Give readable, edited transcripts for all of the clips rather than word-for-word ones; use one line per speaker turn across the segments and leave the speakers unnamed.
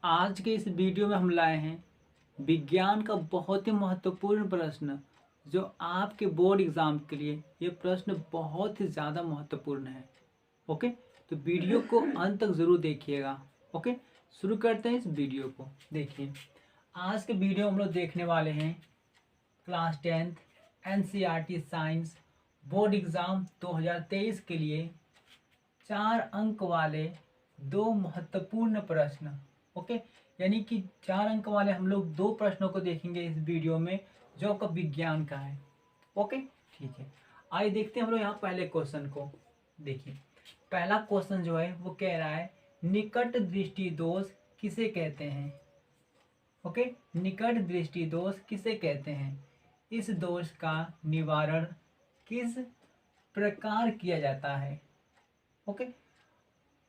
आज के इस वीडियो में हम लाए हैं विज्ञान का बहुत ही महत्वपूर्ण प्रश्न जो आपके बोर्ड एग्जाम के लिए ये प्रश्न बहुत ही ज़्यादा महत्वपूर्ण है। ओके, तो वीडियो को अंत तक ज़रूर देखिएगा। ओके, शुरू करते हैं इस वीडियो को। देखिए, आज के वीडियो हम लोग देखने वाले हैं class 10th NCERT science board exam 2023 के लिए 4 अंक वाले दो महत्वपूर्ण प्रश्न। ओके, यानी कि 4 अंक वाले हम लोग दो प्रश्नों को देखेंगे इस वीडियो में जो आपका विज्ञान का है। ओके, ठीक है, आइए देखते हैं हम लोग यहाँ पहले क्वेश्चन को। देखिए, पहला क्वेश्चन जो है वो कह रहा है निकट दृष्टि दोष किसे कहते हैं। ओके, निकट दृष्टि दोष किसे कहते हैं, इस दोष का निवारण किस प्रकार किया जाता है। ओके,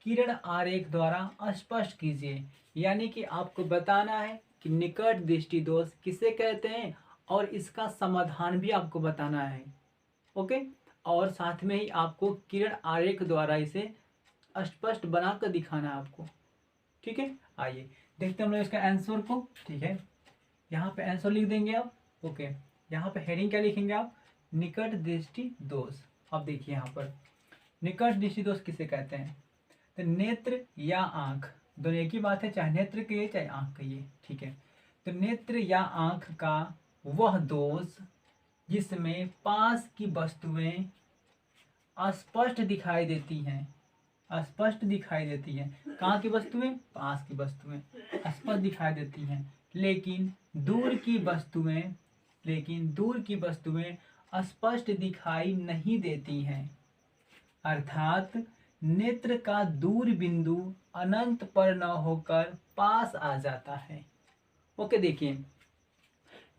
किरण आरेख द्वारा स्पष्ट कीजिए, यानी कि आपको बताना है कि निकट दृष्टि दोष किसे कहते हैं और इसका समाधान भी आपको बताना है। ओके, और साथ में ही आपको किरण आरेख द्वारा इसे स्पष्ट बनाकर दिखाना है आपको। ठीक है, आइए देखते हैं हम लोग इसका आंसर को। ठीक है, यहाँ पे आंसर लिख देंगे आप। ओके, यहाँ पे हेडिंग क्या लिखेंगे आप, निकट दृष्टि दोष। अब देखिए यहाँ पर निकट दृष्टि दोष किसे कहते हैं, तो नेत्र या आंख दोनों एक ही बात है, चाहे नेत्र कहिए चाहे आंख कहिए। ठीक है, तो नेत्र या आंख का वह दोष जिसमें पास की वस्तुएं अस्पष्ट दिखाई देती हैं। स्पष्ट दिखाई देती हैं, कहाँ की वस्तुएं, पास की वस्तुएं स्पष्ट दिखाई देती हैं, लेकिन दूर की वस्तुएं स्पष्ट दिखाई नहीं देती हैं। अर्थात नेत्र का दूर बिंदु अनंत पर न होकर पास आ जाता है। ओके, देखिए,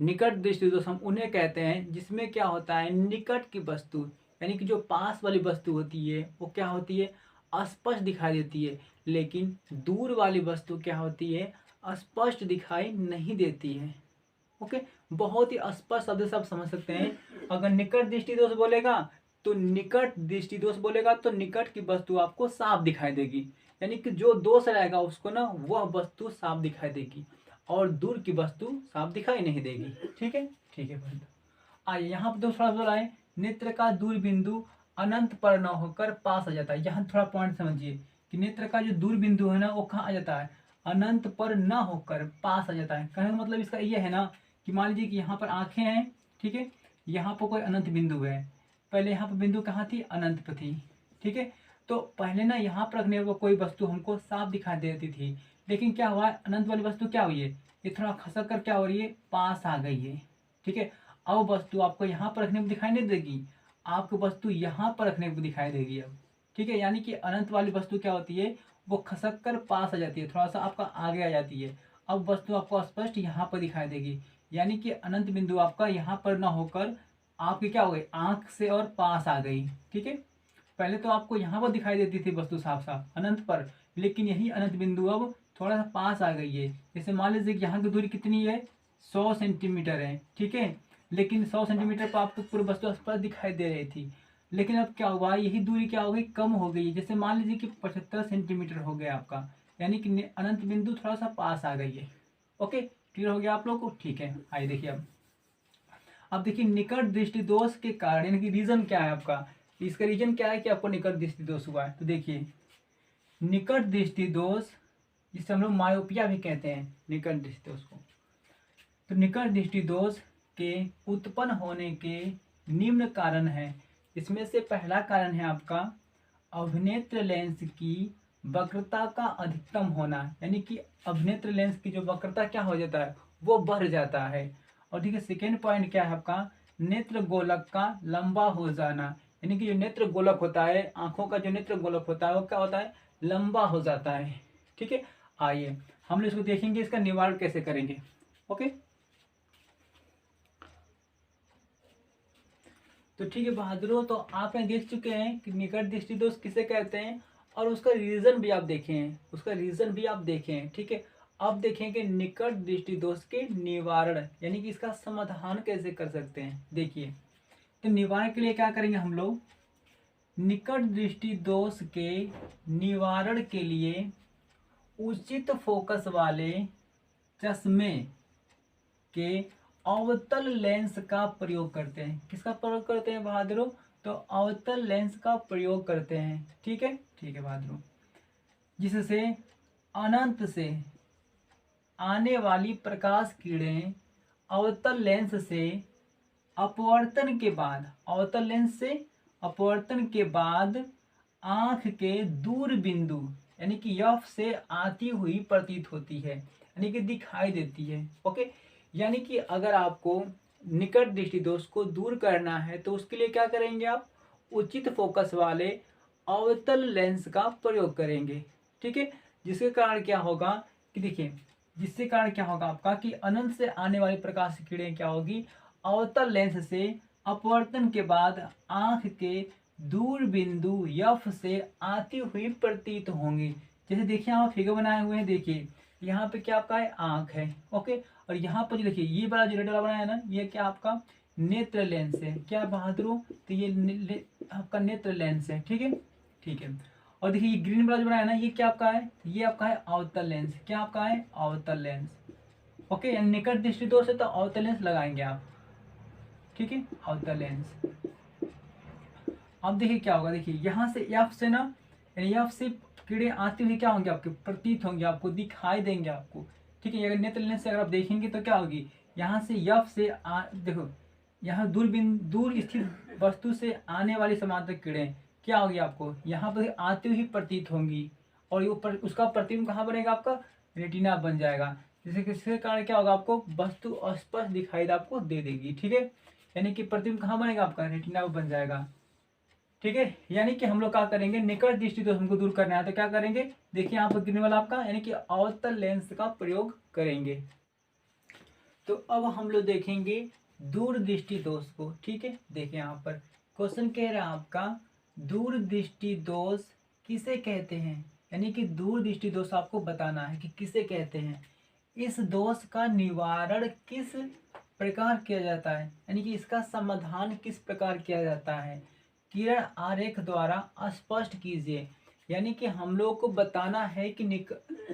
निकट दृष्टि दोष हम उन्हें कहते हैं जिसमें क्या होता है, निकट की वस्तु यानी कि जो पास वाली वस्तु होती है वो क्या होती है, स्पष्ट दिखाई देती है, लेकिन दूर वाली वस्तु क्या होती है, स्पष्ट दिखाई नहीं देती है। ओके, बहुत ही स्पष्ट शब्द से आप समझ सकते हैं। अगर निकट दृष्टि दोष बोलेगा तो निकट की वस्तु आपको साफ दिखाई देगी, यानी कि जो दोष रहेगा उसको ना वह वस्तु साफ दिखाई देगी और दूर की वस्तु साफ दिखाई नहीं देगी। ठीक है, ठीक है बंधु, आइए यहाँ पर दूसरा बोला है नेत्र का दूर बिंदु अनंत पर न होकर पास आ जाता है। यहाँ थोड़ा पॉइंट समझिए कि नेत्र का जो दूर बिंदु है ना वो कहाँ आ जाता है, अनंत पर न होकर पास आ जाता है। कहने का मतलब इसका ये है ना कि मान लीजिए कि यहाँ पर आंखें हैं, ठीक है, यहाँ पर कोई अनंत बिंदु है, पहले यहाँ पर बिंदु कहाँ थी, अनंत पर थी। ठीक है, तो पहले ना यहाँ पर रखने पर कोई वस्तु हमको साफ दिखाई देती थी, लेकिन क्या हुआ, अनंत वाली वस्तु क्या हुई है, ये थोड़ा खसक कर क्या हो रही है, पास आ गई है। ठीक है, अब वस्तु आपको यहाँ पर रखने पर दिखाई नहीं देगी, आपको वस्तु यहाँ पर रखने पर दिखाई देगी अब। ठीक है, यानी कि अनंत वाली वस्तु क्या होती है, वो खसक कर पास आ जाती है, थोड़ा सा आपका आगे आ जाती है। अब वस्तु आपको स्पष्ट यहाँ पर दिखाई देगी, यानी कि अनंत बिंदु आपका यहाँ पर ना होकर आपकी क्या हो गई, आंख से और पास आ गई। ठीक है, पहले तो आपको यहाँ पर दिखाई देती थी वस्तु साफ साफ अनंत पर, लेकिन यही अनंत बिंदु अब थोड़ा सा पास आ गई है। जैसे मान लीजिए कि यहाँ की दूरी कितनी है, 100 सेंटीमीटर है। ठीक है, लेकिन 100 सेंटीमीटर पर आपको पूरी वस्तु स्पष्ट दिखाई दे रही थी, लेकिन अब क्या हुआ, यही दूरी क्या हो गई, कम हो गई। जैसे मान लीजिए कि 75 सेंटीमीटर हो गया आपका, यानी कि अनंत बिंदु थोड़ा सा पास आ गई है। ओके, क्लियर हो गया आप लोग को। ठीक है, आइए देखिए अब देखिए निकट दृष्टि दोष के कारण यानी कि रीजन क्या है आपका, इसका रीजन क्या है कि आपको निकट दृष्टि दोष हुआ है। तो देखिए निकट दृष्टि दोष जिसे हम लोग मायोपिया भी कहते हैं, निकट दृष्टि दोष को। तो निकट दृष्टि दोष के उत्पन्न होने के निम्न कारण है। इसमें से पहला कारण है आपका अभिनेत्र लेंस की वक्रता का अधिकतम होना, यानी कि अभिनेत्र लेंस की जो वक्रता क्या हो जाता है, वो बढ़ जाता है। और ठीक है, सेकेंड पॉइंट क्या है आपका, नेत्र गोलक का लंबा हो जाना, यानी कि जो नेत्र गोलक होता है, आंखों का जो नेत्र गोलक होता है वो क्या होता है, लंबा हो जाता है। ठीक है, आइए हम लोग इसको देखेंगे इसका निवारण कैसे करेंगे। ओके, तो ठीक है बहादुरों, तो आप यहाँ देख चुके हैं कि निकट दृष्टि दोष किसे कहते हैं और उसका रीजन भी आप देखे हैं। ठीक है, अब देखेंगे निकट दृष्टि दोष के निवारण यानी कि इसका समाधान कैसे कर सकते हैं। देखिए, तो निवारण के लिए क्या करेंगे हम लोग, निकट दृष्टि दोष के निवारण के लिए उचित फोकस वाले चश्मे के अवतल लेंस का प्रयोग करते हैं। किसका प्रयोग करते हैं बहादुरों? तो अवतल लेंस का प्रयोग करते हैं। ठीक है, ठीक है बहादुरों। जिससे अनंत से आने वाली प्रकाश किरणें अवतल लेंस से अपवर्तन के बाद, अवतल लेंस से अपवर्तन के बाद आंख के दूर बिंदु यानी कि एफ से आती हुई प्रतीत होती है, यानी कि दिखाई देती है। ओके, यानी कि अगर आपको निकट दृष्टि दोष को दूर करना है तो उसके लिए क्या करेंगे आप? उचित फोकस वाले अवतल लेंस का प्रयोग करेंगे। ठीक है, जिसके कारण क्या होगा कि देखिए, जिसके कारण क्या होगा आपका कि अनंत से आने वाली प्रकाश की किरणें क्या होगी? अवतल लेंस से अपवर्तन के बाद आंख के दूर बिंदु एफ से आती हुई प्रतीत होंगी। जैसे देखिए आप फिगर बनाए हुए हैं, देखिए यहाँ पे क्या आपका है? आंख है। ओके, और यहाँ पर जो देखिए ये बड़ा जो रेड वाला बनाया है ना, ये क्या आपका नेत्र लेंस है। क्या बहादुरों? तो ये आपका नेत्र लेंस है। ठीक है, ठीक है। और देखिए ये ग्रीन वाला जो बनाया है ना, ये क्या आपका है? ये आपका है अवतल लेंस। क्या आपका है? अवतल लेंस। ओके, निकट दृष्टि दोष है तो अवतल लेंस लगाएंगे आप। ठीक है, अवतल लेंस। अब देखिए क्या होगा, देखिए यहाँ से एफ से ना, यानी एफ से किरणें आती हुई क्या होंगी? आपके प्रतीत होंगे, आपको दिखाई देंगे आपको। ठीक है, अगर नेत्र लेंस से अगर आप देखेंगे तो क्या होगी? यहाँ से एफ से देखो, यहाँ दूर स्थित वस्तु से आने वाली समांतर किरणें क्या होगी? आपको यहाँ पर आती हुई प्रतीत होंगी, और ये उसका प्रतिबिंब कहाँ बनेगा? आपका रेटिना बन जाएगा। जिससे किसके कारण क्या होगा? आपको वस्तु स्पष्ट दिखाई आपको दे देगी। ठीक है, यानी कि प्रतिबिंब कहाँ बनेगा? आपका रेटिना बन जाएगा। ठीक है, यानी कि हम लोग क्या करेंगे? निकट दृष्टि दोष हमको दूर करना है तो क्या करेंगे? देखिए यहाँ पर गिरने वाला आपका, यानी कि अवतल लेंस का प्रयोग करेंगे। तो अब हम लोग देखेंगे दूर दृष्टि दोष को। ठीक है, देखिए यहाँ पर क्वेश्चन कह रहा है आपका, दूर दृष्टि दोष किसे कहते हैं? यानी कि दूर दृष्टि दोष आपको बताना है कि किसे कहते हैं। इस दोष का निवारण किस प्रकार किया जाता है, यानी कि इसका समाधान किस प्रकार किया जाता है? किरण आरेख द्वारा स्पष्ट कीजिए। यानी कि हम लोग को बताना है कि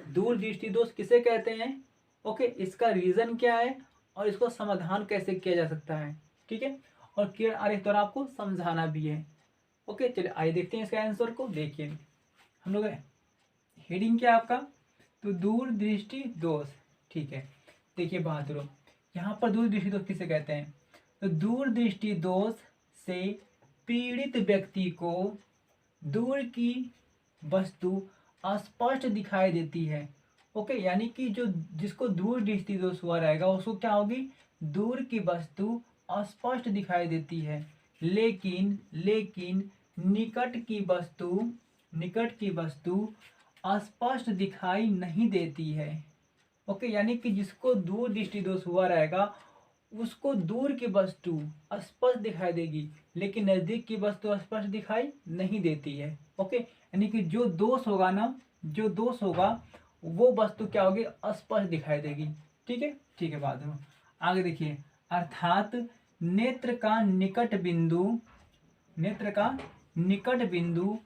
दूर दृष्टि दोष किसे कहते हैं। ओके, इसका रीजन क्या है और इसको समाधान कैसे किया जा सकता है। ठीक है, और किरण आरेख द्वारा आपको समझाना भी है। ओके, चलिए आइए देखते हैं इसका आंसर को। देखिए हम लोग हेडिंग क्या है आपका? तो दूर दृष्टि दोष। ठीक है, देखिए बहादुरों, यहाँ पर दूर दृष्टि दोष किसे कहते हैं? तो दूर दृष्टि दोष से पीड़ित व्यक्ति को दूर की वस्तु अस्पष्ट दिखाई देती है। ओके, यानी कि जो जिसको दूर दृष्टि दोष हुआ रहेगा उसको क्या होगी? दूर की वस्तु अस्पष्ट दिखाई देती है, लेकिन निकट की वस्तु अस्पष्ट दिखाई नहीं देती है। ओके, यानी कि जिसको दूर दृष्टि दोष हुआ रहेगा उसको दूर की वस्तु स्पष्ट दिखाई देगी, लेकिन नजदीक की वस्तु स्पष्ट दिखाई नहीं देती है। ओके, यानी कि जो दोष होगा ना, जो दोष होगा वो वस्तु क्या होगी? स्पष्ट दिखाई देगी। ठीक है, ठीक है। बाद में आगे देखिए, अर्थात नेत्र का निकट बिंदु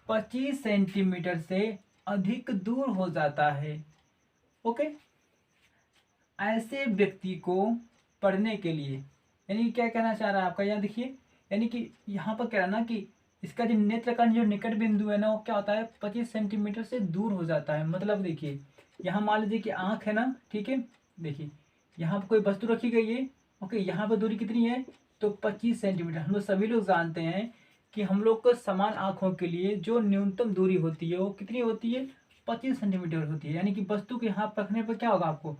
25 सेंटीमीटर से अधिक दूर हो जाता है। ओके, ऐसे व्यक्ति को पढ़ने के लिए, यानी क्या कहना चाह रहा है आपका? यहाँ देखिए, यानी कि यहाँ पर कह रहा है ना कि इसका जो नेत्र का जो निकट बिंदु है ना, वो क्या होता है? 25 सेंटीमीटर से दूर हो जाता है। मतलब देखिए यहाँ मान लीजिए कि आंख है ना, ठीक है, देखिए यहाँ पर कोई वस्तु रखी गई है। ओके, यहाँ पर दूरी कितनी है? तो 25 सेंटीमीटर। हम लोग सभी लोग जानते हैं कि हम लोग को समान आंखों के लिए जो न्यूनतम दूरी होती है वो कितनी होती है? 25 सेंटीमीटर होती है। यानी कि वस्तु के यहाँ रखने पर क्या होगा?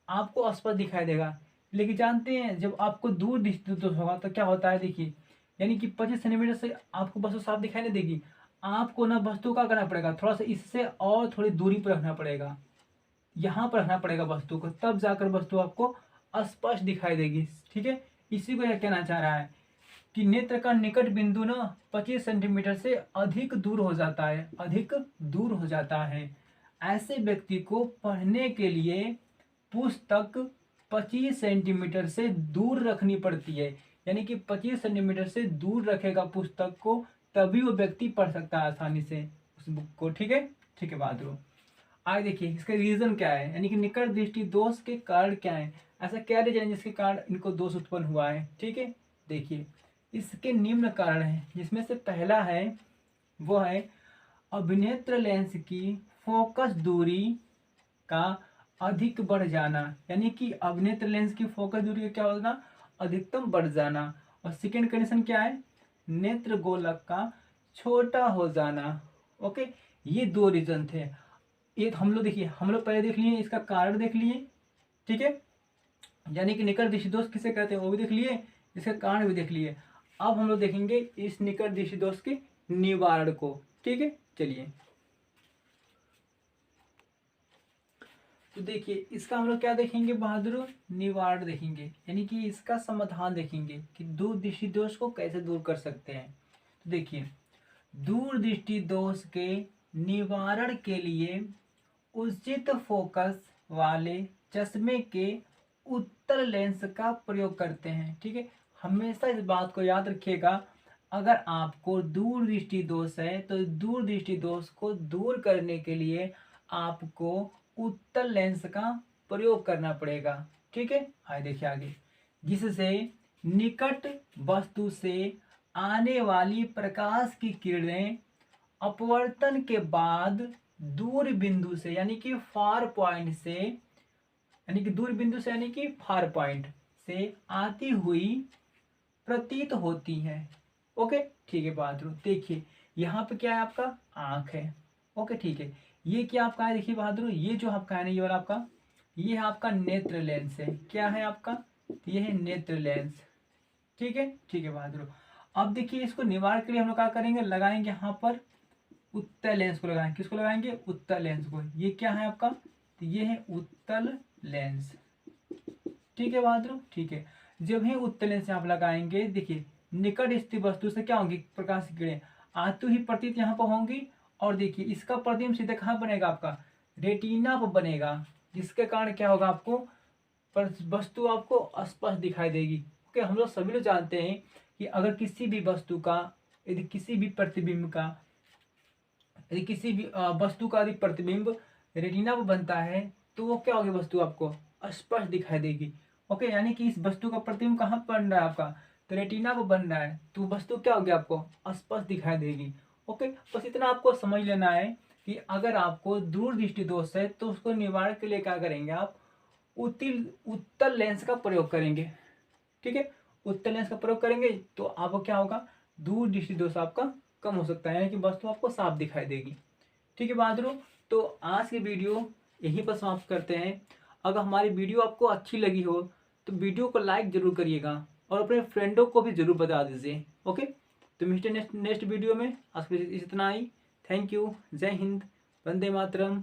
आपको स्पष्ट दिखाई देगा। लेकिन जानते हैं जब आपको दूर दृष्टि दोष होगा तो क्या होता है? देखिए, यानी कि 25 सेंटीमीटर से आपको वस्तु साफ दिखाई नहीं देगी। आपको ना वस्तु का करना पड़ेगा, थोड़ा सा इससे और थोड़ी दूरी पर रखना पड़ेगा, यहाँ पर रखना पड़ेगा वस्तु को, तब जाकर वस्तु आपको स्पष्ट दिखाई देगी। ठीक है, इसी को यह कहना चाह रहा है कि नेत्र का निकट बिंदु ना 25 सेंटीमीटर से अधिक दूर हो जाता है। ऐसे व्यक्ति को पढ़ने के लिए पुस्तक 25 सेंटीमीटर से दूर रखनी पड़ती है। यानी कि 25 सेंटीमीटर से दूर रखेगा पुस्तक को, तभी वो व्यक्ति पढ़ सकता है आसानी से उस बुक को। ठीक है, ठीक है बहादुर। आगे देखिए इसका रीजन क्या है, यानी कि निकट दृष्टि दोष के कारण क्या है, ऐसा क्या रीजन जिसके कारण इनको दोष उत्पन्न हुआ है। ठीक है, देखिए इसके निम्न कारण है, जिसमें से पहला है वो है अभिनेत्र लेंस की फोकस दूरी का अधिक बढ़ जाना, यानी कि अभिनेत्र लेंस की फोकस दूरी का क्या होना, अधिकतम बढ़ जाना। और सेकेंड कंडीशन क्या है, नेत्र गोलक का छोटा हो जाना। ओके, ये दो रीजन थे। ये हम लोग देखिए, हम लोग पहले देख लिए इसका कारण देख लिए, ठीक है, यानी कि निकट दृष्टि दोष किसे कहते हैं वो भी देख लिए, इसका कारण भी देख लिए। अब हम लोग देखेंगे इस निकट दृष्टि दोष के निवारण को। ठीक है, चलिए तो देखिए इसका हम लोग क्या देखेंगे बहादुर, निवारण देखेंगे, यानी कि इसका समाधान देखेंगे कि दूर दृष्टि दोष को कैसे दूर कर सकते हैं। तो देखिए दूर दृष्टि दोष के निवारण के लिए उचित फोकस वाले चश्मे के उत्तल लेंस का प्रयोग करते हैं। ठीक है, हमेशा इस बात को याद रखिएगा, अगर आपको दूर दृष्टि दोष है तो दूर दृष्टि दोष को दूर करने के लिए आपको उत्तल लेंस का प्रयोग करना पड़ेगा। ठीक है, आइए देखिए आगे, जिससे निकट वस्तु से आने वाली प्रकाश की किरणें अपवर्तन के बाद दूर बिंदु से, यानी कि फार पॉइंट से, यानी कि दूर बिंदु से यानी कि फार पॉइंट से आती हुई प्रतीत होती है। ओके, ठीक है बहादुर, देखिए यहाँ पे क्या है, आपका आंख है। ओके, ठीक है, ये क्या आपका है, देखिए बहादुर, ये जो आपका है ना, ये वाला आपका, ये है आपका नेत्र लेंस है। क्या है आपका, ये है नेत्र लेंस। ठीक है, ठीक है बहादुर। अब देखिए इसको निवारण के लिए हम लोग क्या करेंगे, लगाएंगे यहाँ पर उत्तल लेंस को लगाएंगे। किसको लगाएंगे, उत्तल लेंस को। ये क्या है आपका, तो ये है उत्तल लेंस। ठीक है बहादुर, ठीक है, जब ही उत्तल लेंस आप लगाएंगे, देखिए निकट स्थित वस्तु से क्या होंगी, प्रकाश की किरणें आती ही प्रतीत यहाँ पर होंगी। और देखिए इसका प्रतिबिंब सीधे कहाँ बनेगा, आपका रेटिना पर बनेगा, जिसके कारण क्या होगा, आपको वस्तु आपको स्पष्ट दिखाई देगी। ओके, हम लोग सभी लोग जानते हैं कि अगर किसी भी वस्तु का, यदि किसी भी प्रतिबिंब का, यदि किसी भी वस्तु का यदि प्रतिबिंब रेटिना पर बनता है तो वो क्या होगी, वस्तु आपको स्पष्ट दिखाई देगी। ओके, यानी कि इस वस्तु का प्रतिबिंब कहाँ पर बन रहा है, आपका तो रेटिना पर बन रहा है, तो वस्तु क्या होगी, आपको स्पष्ट दिखाई देगी। ओके, बस इतना आपको समझ लेना है कि अगर आपको दूर दृष्टि दोष है तो उसको निवारण के लिए क्या करेंगे, आप उत्तल लेंस का प्रयोग करेंगे। ठीक है, उत्तल लेंस का प्रयोग करेंगे तो आपको क्या होगा, दूर दृष्टि दोष आपका कम हो सकता है, यानी कि वस्तु आपको साफ दिखाई देगी। ठीक है बहादुरों, तो आज की वीडियो यहीं पर समाप्त करते हैं। अगर हमारी वीडियो आपको अच्छी लगी हो तो वीडियो को लाइक जरूर करिएगा और अपने फ्रेंडों को भी जरूर बता दीजिए। ओके, तो मिलते हैं नेक्स्ट वीडियो में। आज के लिए इतना ही। थैंक यू, जय हिंद, वंदे मातरम।